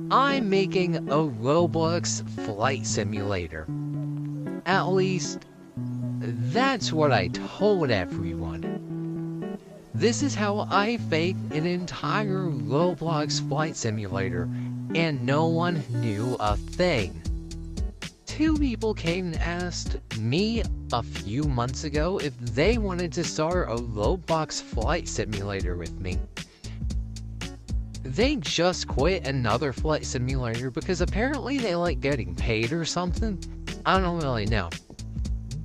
I'm making a Roblox flight simulator. At least, that's what I told everyone. This is how I faked an entire Roblox flight simulator, and no one knew a thing. Two people came and asked me a few months ago if they wanted to start a Roblox flight simulator with me. They just quit another flight simulator because apparently they like getting paid or something. I don't really know.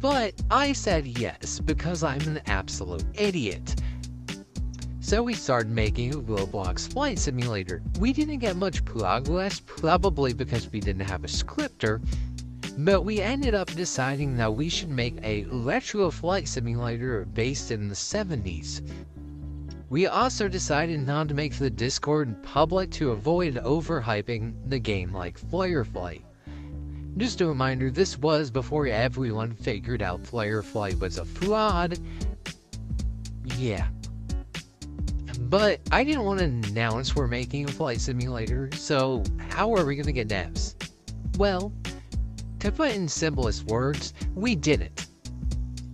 But I said yes because I'm an absolute idiot. So we started making a Roblox flight simulator. We didn't get much progress, probably because we didn't have a scripter, but we ended up deciding that we should make a retro flight simulator based in the 70s. We also decided not to make the Discord public to avoid overhyping the game like Firefly. Just a reminder, this was before everyone figured out Firefly was a fraud. Yeah. But I didn't want to announce we're making a flight simulator, so how are we going to get devs? Well, to put in simplest words, we didn't.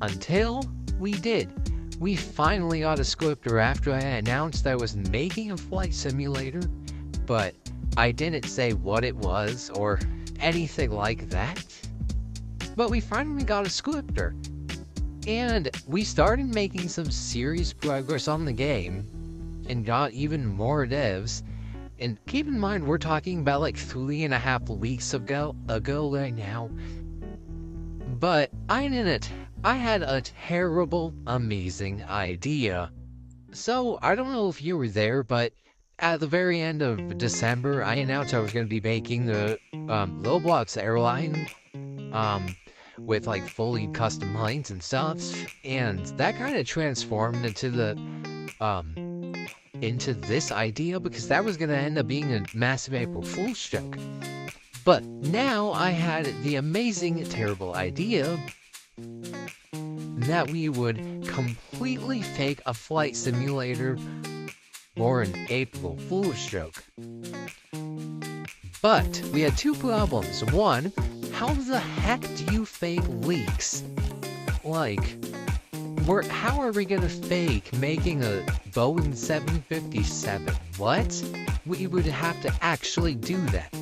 Until we did. We finally got a scripter after I announced I was making a flight simulator, but I didn't say what it was or anything like that. But we finally got a scripter, and we started making some serious progress on the game, and got even more devs. And keep in mind, we're talking about like 3.5 weeks ago right now. But I had a terrible, amazing idea. So, I don't know if you were there, but at the very end of December, I announced I was going to be making the Roblox airline with like fully custom planes and stuff. And that kind of transformed into this idea because that was going to end up being a massive April Fool's joke. But now I had the amazing, terrible idea that we would completely fake a flight simulator for an April Fool's joke. But we had two problems. One, how the heck do you fake leaks? Like, how are we gonna fake making a Boeing 757? What? We would have to actually do that.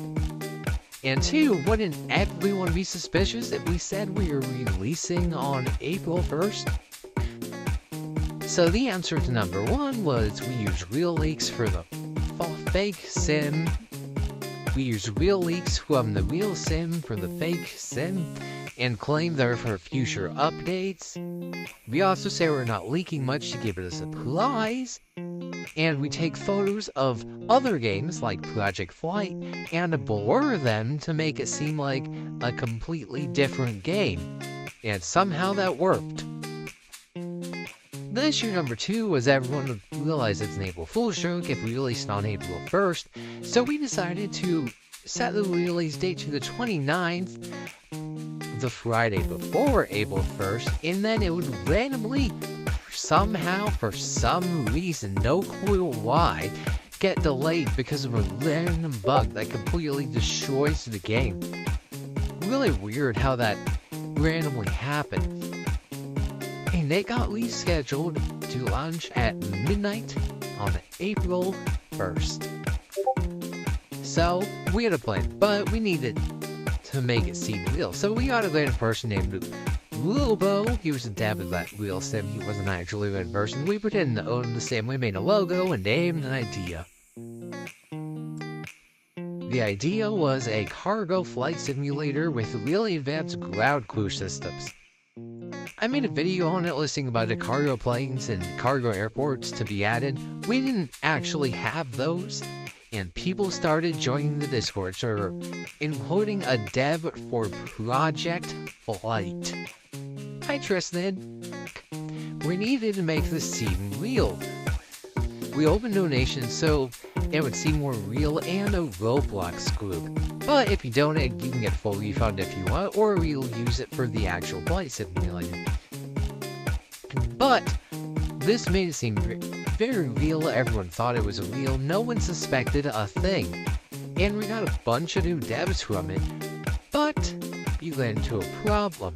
And two, wouldn't everyone be suspicious if we said we were releasing on April 1st? So the answer to number one was we use real leaks for the fake sim. We use real leaks from the real sim for the fake sim, and claim they're for future updates. We also say we're not leaking much to give it a surprise. And we take photos of other games like Project Flight and blur them to make it seem like a completely different game. And somehow that worked. The issue number two was everyone would realize it's an April Fool's joke if we released on April 1st, so we decided to set the release date to the 29th, the Friday before April 1st, and then it would randomly, somehow, for some reason, no clue why, get delayed because of a random bug that completely destroys the game. Really weird how that randomly happened. And it got rescheduled to launch at midnight on April 1st. So, we had a plan, but we needed to make it seem real. So we got a random person named Lobo. He was a dab of that real sim. He wasn't actually a random person. We pretended to own the sim. We made a logo and named an idea. The idea was a cargo flight simulator with really advanced ground crew systems. I made a video on it listing about the cargo planes and cargo airports to be added. We didn't actually have those, and people started joining the Discord server, including a dev for Project Flight. I trusted. We needed to make this seem real. We opened donations so it would seem more real and a Roblox group. But if you donate, you can get a full refund if you want, or we'll use it for the actual flight simulator. But this made it seem very real. Everyone thought it was real. No one suspected a thing. and we got a bunch of new devs from it, but you get into a problem.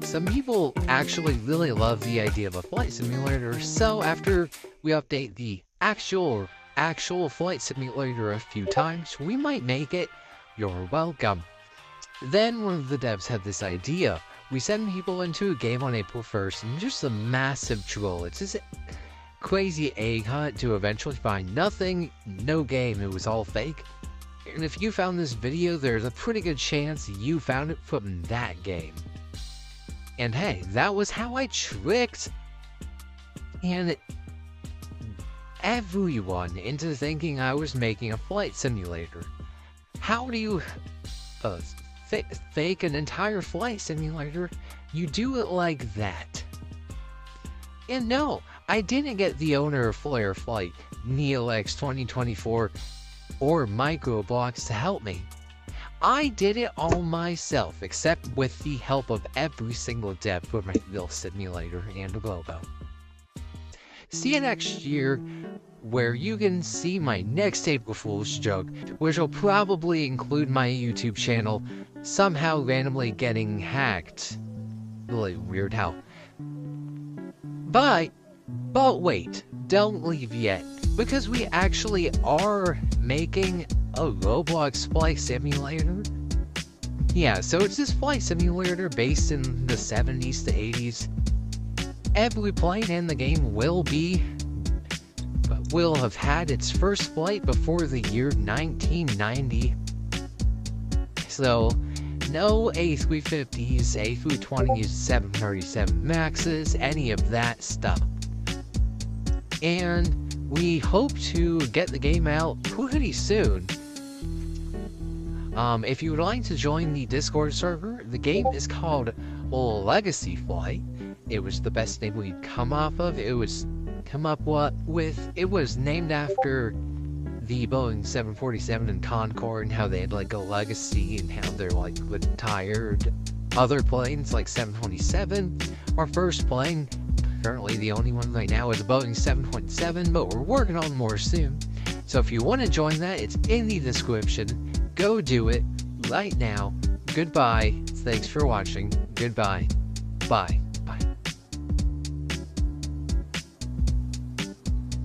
Some people actually really love the idea of a flight simulator, so after we update the actual flight simulator a few times, we might make it. You're welcome. Then one of the devs had this idea. We send people into a game on April 1st, and just a massive troll. It's this crazy egg hunt to eventually find nothing, no game, it was all fake. And if you found this video, there's a pretty good chance you found it from that game. And hey, that was how I tricked everyone into thinking I was making a flight simulator. How do you fake an entire flight simulator? You do it like that. And no, I didn't get the owner of Flare Flight, NeoX 2024, or Microblox to help me. I did it all myself, except with the help of every single dev for my little simulator and logo. See you next year, where you can see my next April Fool's joke, which will probably include my YouTube channel somehow randomly getting hacked. Really weird how. But wait, don't leave yet, because we actually are making a Roblox flight simulator. Yeah, so it's this flight simulator based in the 70s to 80s. Every plane in the game will have had its first flight before the year 1990. So, no A350s, A320s, 737 Maxes, any of that stuff. And we hope to get the game out pretty soon. If you would like to join the Discord server, the game is called Legacy Flight. It was the best name we'd come up with. It was named after the Boeing 747 and Concorde, and how they had like a legacy, and how they're like retired other planes like 727. Our first plane, currently the only one right now, is a Boeing 727, but we're working on more soon. So if you want to join that, it's in the description. Go do it right now. Goodbye. Thanks for watching. Goodbye. Bye.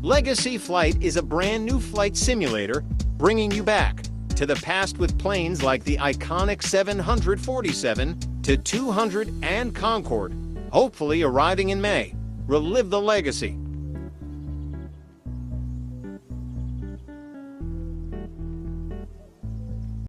Legacy Flight is a brand new flight simulator bringing you back to the past with planes like the iconic 747 to 200 and Concorde, hopefully arriving in May. Relive the legacy